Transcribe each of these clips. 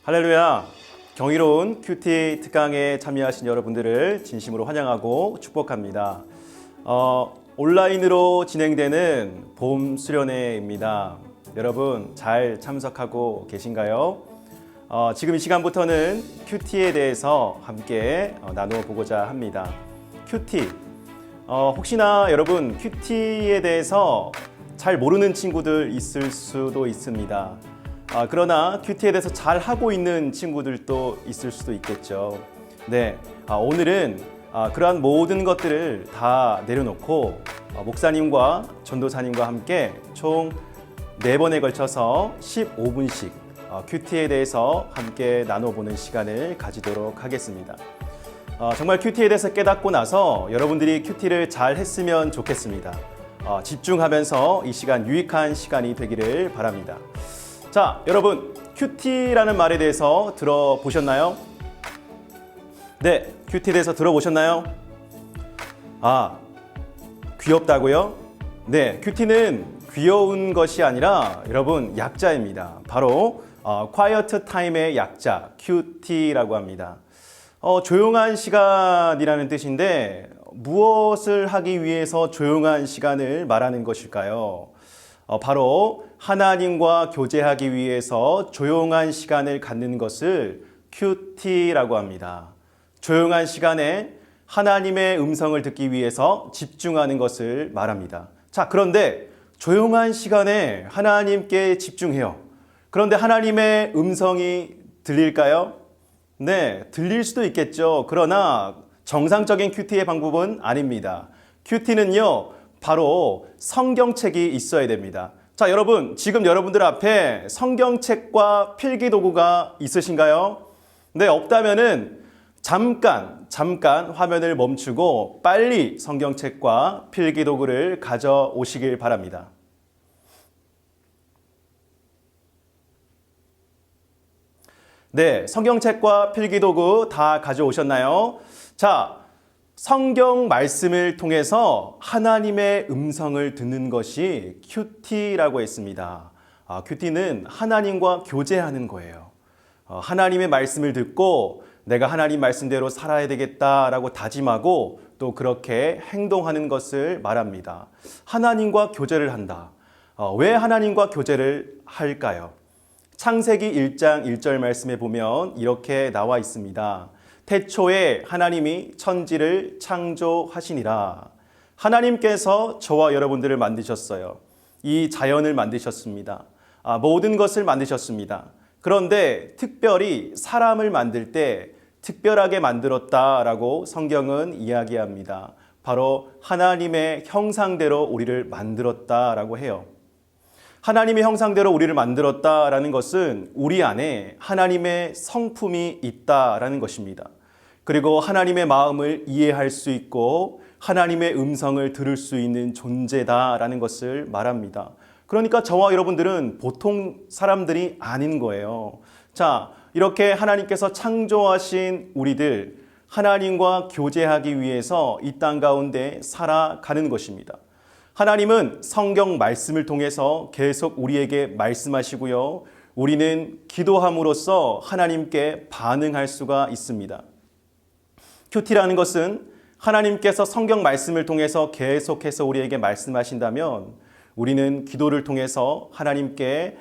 할렐루야! 경이로운 큐티 특강에 참여하신 여러분들을 진심으로 환영하고 축복합니다. 온라인으로 진행되는 봄 수련회입니다. 여러분 잘 참석하고 계신가요? 지금 이 시간부터는 큐티에 대해서 함께 나누어 보고자 합니다. 큐티, 혹시나 여러분 큐티에 대해서 잘 모르는 친구들 있을 수도 있습니다. 그러나 큐티에 대해서 잘 하고 있는 친구들도 있을 수도 있겠죠. 네, 오늘은 그러한 모든 것들을 다 내려놓고 목사님과 전도사님과 함께 총 4번에 걸쳐서 15분씩 큐티에 대해서 함께 나눠보는 시간을 가지도록 하겠습니다. 정말 큐티에 대해서 깨닫고 나서 여러분들이 큐티를 잘 했으면 좋겠습니다. 집중하면서 이 시간 유익한 시간이 되기를 바랍니다. 자, 여러분 큐티라는 말에 대해서 들어보셨나요? 네, 큐티에 대해서 들어보셨나요? 귀엽다고요? 네, 큐티는 귀여운 것이 아니라 여러분 약자입니다. 바로 quiet time의 약자 큐티라고 합니다. 조용한 시간이라는 뜻인데 무엇을 하기 위해서 조용한 시간을 말하는 것일까요? 바로 하나님과 교제하기 위해서 조용한 시간을 갖는 것을 큐티라고 합니다. 조용한 시간에 하나님의 음성을 듣기 위해서 집중하는 것을 말합니다. 자, 그런데 조용한 시간에 하나님께 집중해요. 그런데 하나님의 음성이 들릴까요? 네, 들릴 수도 있겠죠. 그러나 정상적인 큐티의 방법은 아닙니다. 큐티는요, 바로 성경책이 있어야 됩니다. 자, 여러분, 지금 여러분들 앞에 성경책과 필기도구가 있으신가요? 네, 없다면은 잠깐 화면을 멈추고 빨리 성경책과 필기도구를 가져오시길 바랍니다. 네, 성경책과 필기도구 다 가져오셨나요? 자, 성경 말씀을 통해서 하나님의 음성을 듣는 것이 큐티라고 했습니다. 큐티는 하나님과 교제하는 거예요. 하나님의 말씀을 듣고 내가 하나님 말씀대로 살아야 되겠다라고 다짐하고 또 그렇게 행동하는 것을 말합니다. 하나님과 교제를 한다. 왜 하나님과 교제를 할까요? 창세기 1장 1절 말씀에 보면 이렇게 나와 있습니다. 태초에 하나님이 천지를 창조하시니라. 하나님께서 저와 여러분들을 만드셨어요. 이 자연을 만드셨습니다. 모든 것을 만드셨습니다. 그런데 특별히 사람을 만들 때 특별하게 만들었다라고 성경은 이야기합니다. 바로 하나님의 형상대로 우리를 만들었다라고 해요. 하나님의 형상대로 우리를 만들었다라는 것은 우리 안에 하나님의 성품이 있다라는 것입니다. 그리고 하나님의 마음을 이해할 수 있고 하나님의 음성을 들을 수 있는 존재다라는 것을 말합니다. 그러니까 저와 여러분들은 보통 사람들이 아닌 거예요. 자, 이렇게 하나님께서 창조하신 우리들, 하나님과 교제하기 위해서 이 땅 가운데 살아가는 것입니다. 하나님은 성경 말씀을 통해서 계속 우리에게 말씀하시고요. 우리는 기도함으로써 하나님께 반응할 수가 있습니다. 큐티라는 것은 하나님께서 성경 말씀을 통해서 계속해서 우리에게 말씀하신다면 우리는 기도를 통해서 하나님께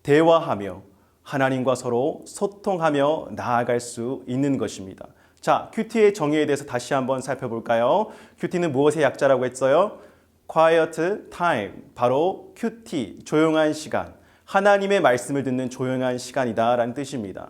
대화하며 하나님과 서로 소통하며 나아갈 수 있는 것입니다. 자, 큐티의 정의에 대해서 다시 한번 살펴볼까요? 큐티는 무엇의 약자라고 했어요? quiet time, 바로 큐티, 조용한 시간, 하나님의 말씀을 듣는 조용한 시간이다라는 뜻입니다.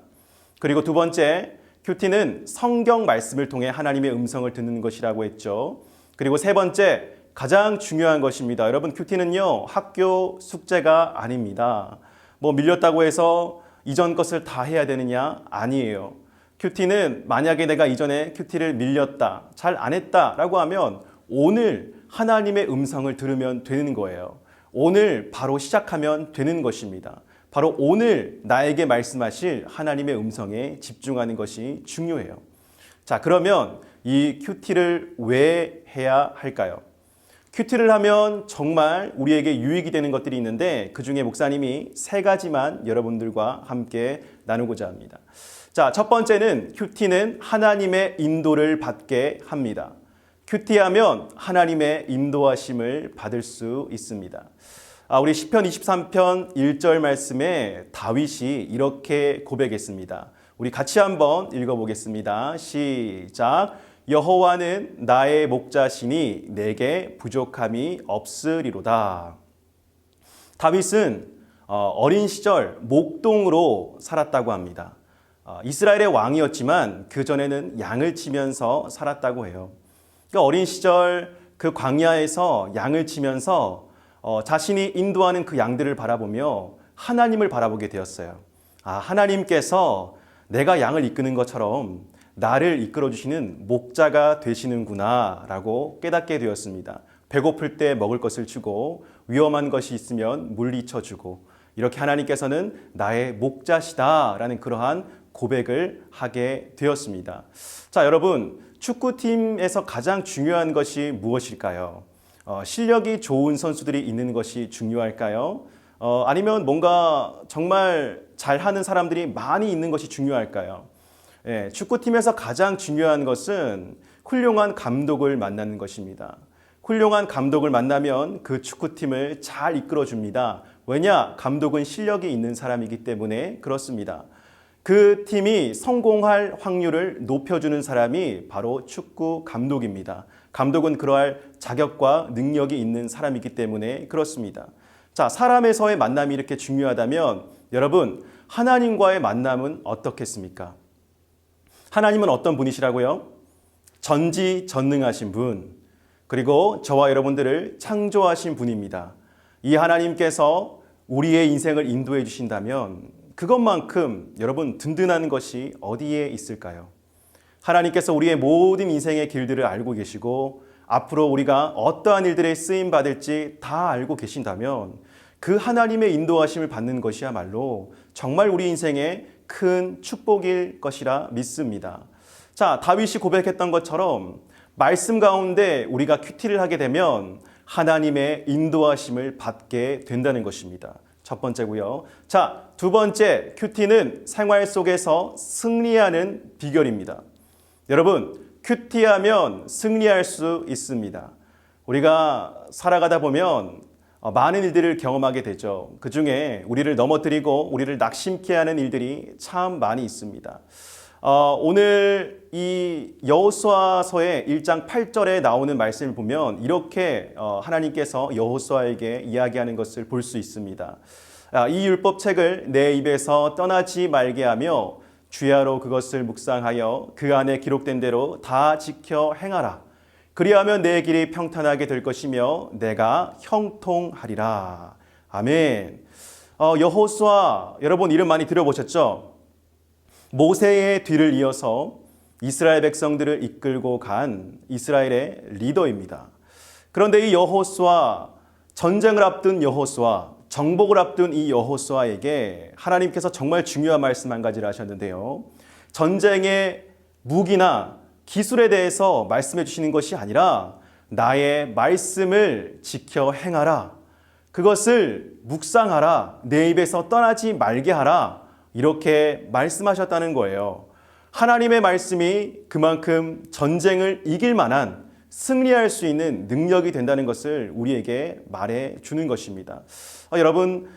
그리고 두 번째, 큐티는 성경 말씀을 통해 하나님의 음성을 듣는 것이라고 했죠. 그리고 세 번째, 가장 중요한 것입니다. 여러분, 큐티는요, 학교 숙제가 아닙니다. 밀렸다고 해서 이전 것을 다 해야 되느냐? 아니에요. 큐티는 만약에 내가 이전에 큐티를 밀렸다, 잘 안 했다라고 하면 오늘 하나님의 음성을 들으면 되는 거예요. 오늘 바로 시작하면 되는 것입니다. 바로 오늘 나에게 말씀하실 하나님의 음성에 집중하는 것이 중요해요. 자, 그러면 이 큐티를 왜 해야 할까요? 큐티를 하면 정말 우리에게 유익이 되는 것들이 있는데 그중에 목사님이 세 가지만 여러분들과 함께 나누고자 합니다. 자, 첫 번째는 큐티는 하나님의 인도를 받게 합니다. 큐티하면 하나님의 인도하심을 받을 수 있습니다. 우리 시편 23편 1절 말씀에 다윗이 이렇게 고백했습니다. 우리 같이 한번 읽어보겠습니다. 시작. 여호와는 나의 목자시니 내게 부족함이 없으리로다. 다윗은 어린 시절 목동으로 살았다고 합니다. 이스라엘의 왕이었지만 그전에는 양을 치면서 살았다고 해요. 그러니까 어린 시절 그 광야에서 양을 치면서 자신이 인도하는 그 양들을 바라보며 하나님을 바라보게 되었어요. 하나님께서 내가 양을 이끄는 것처럼 나를 이끌어주시는 목자가 되시는구나 라고 깨닫게 되었습니다. 배고플 때 먹을 것을 주고 위험한 것이 있으면 물리쳐주고 이렇게 하나님께서는 나의 목자시다라는 그러한 고백을 하게 되었습니다. 자, 여러분, 축구팀에서 가장 중요한 것이 무엇일까요? 실력이 좋은 선수들이 있는 것이 중요할까요? 아니면 뭔가 정말 잘하는 사람들이 많이 있는 것이 중요할까요? 축구팀에서 가장 중요한 것은 훌륭한 감독을 만나는 것입니다. 훌륭한 감독을 만나면 그 축구팀을 잘 이끌어줍니다. 왜냐? 감독은 실력이 있는 사람이기 때문에 그렇습니다. 그 팀이 성공할 확률을 높여주는 사람이 바로 축구 감독입니다. 감독은 그러할 자격과 능력이 있는 사람이기 때문에 그렇습니다. 자, 사람에서의 만남이 이렇게 중요하다면 여러분, 하나님과의 만남은 어떻겠습니까? 하나님은 어떤 분이시라고요? 전지전능하신 분, 그리고 저와 여러분들을 창조하신 분입니다. 이 하나님께서 우리의 인생을 인도해 주신다면 그것만큼 여러분 든든한 것이 어디에 있을까요? 하나님께서 우리의 모든 인생의 길들을 알고 계시고 앞으로 우리가 어떠한 일들에 쓰임 받을지 다 알고 계신다면 그 하나님의 인도하심을 받는 것이야말로 정말 우리 인생의 큰 축복일 것이라 믿습니다. 자, 다윗이 고백했던 것처럼 말씀 가운데 우리가 큐티를 하게 되면 하나님의 인도하심을 받게 된다는 것입니다. 첫 번째고요. 자, 두 번째, 큐티는 생활 속에서 승리하는 비결입니다. 여러분, 큐티하면 승리할 수 있습니다. 우리가 살아가다 보면 많은 일들을 경험하게 되죠. 그 중에 우리를 넘어뜨리고 우리를 낙심케 하는 일들이 참 많이 있습니다. 오늘 이 여호수아서의 1장 8절에 나오는 말씀을 보면 이렇게 하나님께서 여호수아에게 이야기하는 것을 볼 수 있습니다. 이 율법책을 내 입에서 떠나지 말게 하며 주야로 그것을 묵상하여 그 안에 기록된 대로 다 지켜 행하라. 그리하면 내 길이 평탄하게 될 것이며 내가 형통하리라. 아멘. 여호수아, 여러분 이름 많이 들어보셨죠? 모세의 뒤를 이어서 이스라엘 백성들을 이끌고 간 이스라엘의 리더입니다. 그런데 이 여호수아, 전쟁을 앞둔 여호수아, 정복을 앞둔 이 여호수아에게 하나님께서 정말 중요한 말씀 한 가지를 하셨는데요. 전쟁의 무기나 기술에 대해서 말씀해 주시는 것이 아니라 나의 말씀을 지켜 행하라. 그것을 묵상하라. 내 입에서 떠나지 말게 하라. 이렇게 말씀하셨다는 거예요. 하나님의 말씀이 그만큼 전쟁을 이길 만한 승리할 수 있는 능력이 된다는 것을 우리에게 말해 주는 것입니다. 여러분,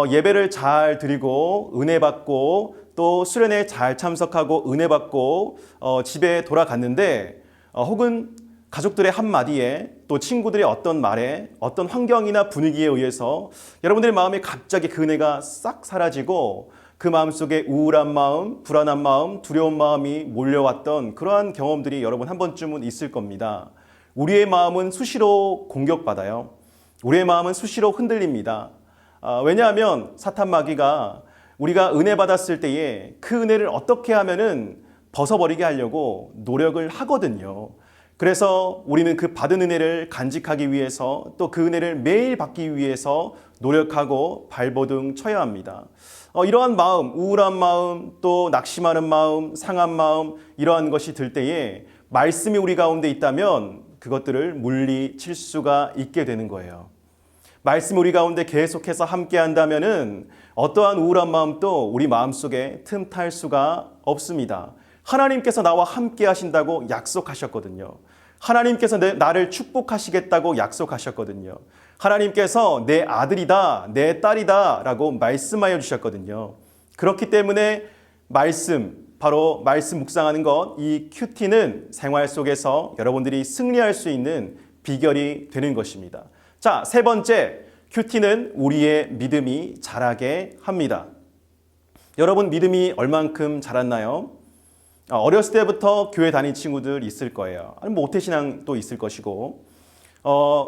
예배를 잘 드리고 은혜 받고 또 수련회에 잘 참석하고 은혜 받고 집에 돌아갔는데 혹은 가족들의 한마디에 또 친구들의 어떤 말에 어떤 환경이나 분위기에 의해서 여러분들의 마음에 갑자기 그 은혜가 싹 사라지고 그 마음속에 우울한 마음, 불안한 마음, 두려운 마음이 몰려왔던 그러한 경험들이 여러분 한 번쯤은 있을 겁니다. 우리의 마음은 수시로 공격받아요. 우리의 마음은 수시로 흔들립니다. 왜냐하면 사탄 마귀가 우리가 은혜 받았을 때에 그 은혜를 어떻게 하면은 벗어버리게 하려고 노력을 하거든요. 그래서 우리는 그 받은 은혜를 간직하기 위해서 또 그 은혜를 매일 받기 위해서 노력하고 발버둥 쳐야 합니다. 이러한 마음, 우울한 마음, 또 낙심하는 마음, 상한 마음 이러한 것이 들 때에 말씀이 우리 가운데 있다면 그것들을 물리칠 수가 있게 되는 거예요. 말씀 우리 가운데 계속해서 함께 한다면은 어떠한 우울한 마음도 우리 마음속에 틈탈 수가 없습니다. 하나님께서 나와 함께 하신다고 약속하셨거든요. 하나님께서 나를 축복하시겠다고 약속하셨거든요. 하나님께서 내 아들이다, 내 딸이다 라고 말씀하여 주셨거든요. 그렇기 때문에 바로 말씀 묵상하는 것, 이 큐티는 생활 속에서 여러분들이 승리할 수 있는 비결이 되는 것입니다. 자, 세 번째, 큐티는 우리의 믿음이 자라게 합니다. 여러분 믿음이 얼만큼 자랐나요? 어렸을 때부터 교회 다닌 친구들 있을 거예요. 아니, 모태신앙도 있을 것이고,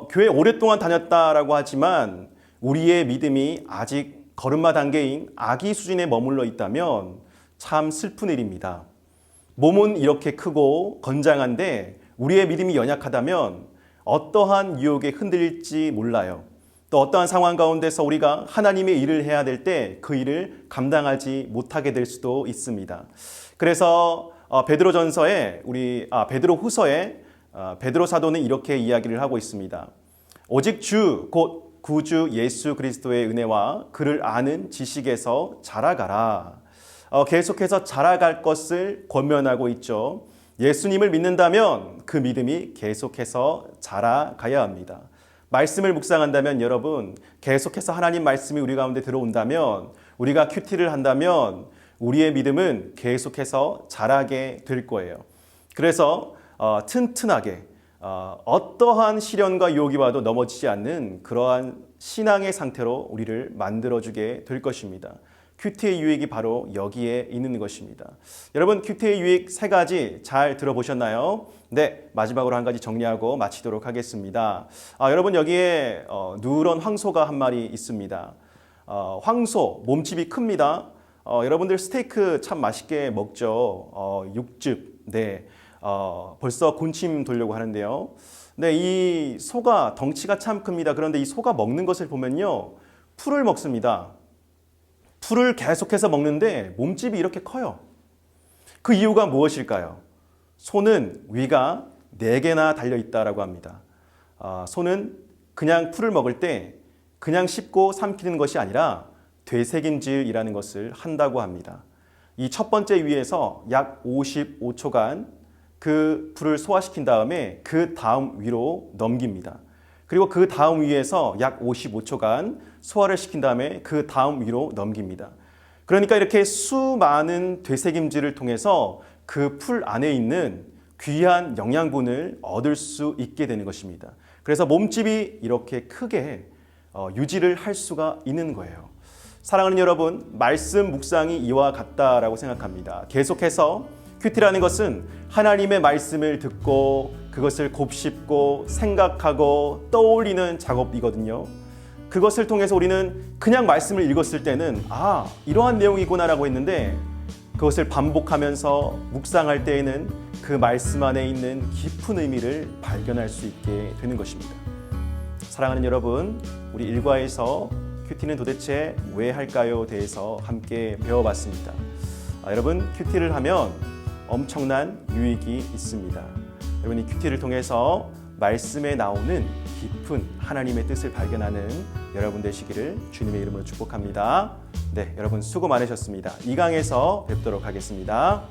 교회 오랫동안 다녔다라고 하지만 우리의 믿음이 아직 걸음마 단계인 아기 수준에 머물러 있다면 참 슬픈 일입니다. 몸은 이렇게 크고 건장한데 우리의 믿음이 연약하다면 어떠한 유혹에 흔들릴지 몰라요. 또 어떠한 상황 가운데서 우리가 하나님의 일을 해야 될 때 그 일을 감당하지 못하게 될 수도 있습니다. 그래서 베드로전서에 베드로후서에 베드로 사도는 이렇게 이야기를 하고 있습니다. 오직 주 곧 구주 예수 그리스도의 은혜와 그를 아는 지식에서 자라가라. 계속해서 자라갈 것을 권면하고 있죠. 예수님을 믿는다면 그 믿음이 계속해서 자라가야 합니다. 말씀을 묵상한다면 여러분 계속해서 하나님 말씀이 우리 가운데 들어온다면 우리가 큐티를 한다면 우리의 믿음은 계속해서 자라게 될 거예요. 그래서 튼튼하게 어떠한 시련과 유혹이 와도 넘어지지 않는 그러한 신앙의 상태로 우리를 만들어주게 될 것입니다. 큐티의 유익이 바로 여기에 있는 것입니다. 여러분 큐티의 유익 세 가지 잘 들어보셨나요? 네, 마지막으로 한 가지 정리하고 마치도록 하겠습니다. 여러분 여기에 누런 황소가 한 마리 있습니다. 황소 몸집이 큽니다. 여러분들 스테이크 참 맛있게 먹죠. 육즙. 네. 벌써 군침 돌려고 하는데요. 네, 이 소가 덩치가 참 큽니다. 그런데 이 소가 먹는 것을 보면요. 풀을 먹습니다. 풀을 계속해서 먹는데 몸집이 이렇게 커요. 그 이유가 무엇일까요? 소는 위가 4개나 달려있다라고 합니다. 소는 그냥 풀을 먹을 때 그냥 씹고 삼키는 것이 아니라 되새김질이라는 것을 한다고 합니다. 이 첫 번째 위에서 약 55초간 그 풀을 소화시킨 다음에 그 다음 위로 넘깁니다. 그리고 그 다음 위에서 약 55초간 소화를 시킨 다음에 그 다음 위로 넘깁니다. 그러니까 이렇게 수많은 되새김질을 통해서 그 풀 안에 있는 귀한 영양분을 얻을 수 있게 되는 것입니다. 그래서 몸집이 이렇게 크게 유지를 할 수가 있는 거예요. 사랑하는 여러분, 말씀 묵상이 이와 같다라고 생각합니다. 계속해서 큐티라는 것은 하나님의 말씀을 듣고 그것을 곱씹고 생각하고 떠올리는 작업이거든요. 그것을 통해서 우리는 그냥 말씀을 읽었을 때는 이러한 내용이구나라고 했는데 그것을 반복하면서 묵상할 때에는 그 말씀 안에 있는 깊은 의미를 발견할 수 있게 되는 것입니다. 사랑하는 여러분, 우리 일과에서 큐티는 도대체 왜 할까요? 대해서 함께 배워봤습니다. 여러분, 큐티를 하면 엄청난 유익이 있습니다. 여러분, 이 큐티를 통해서 말씀에 나오는 깊은 하나님의 뜻을 발견하는 여러분 되시기를 주님의 이름으로 축복합니다. 네, 여러분 수고 많으셨습니다. 2강에서 뵙도록 하겠습니다.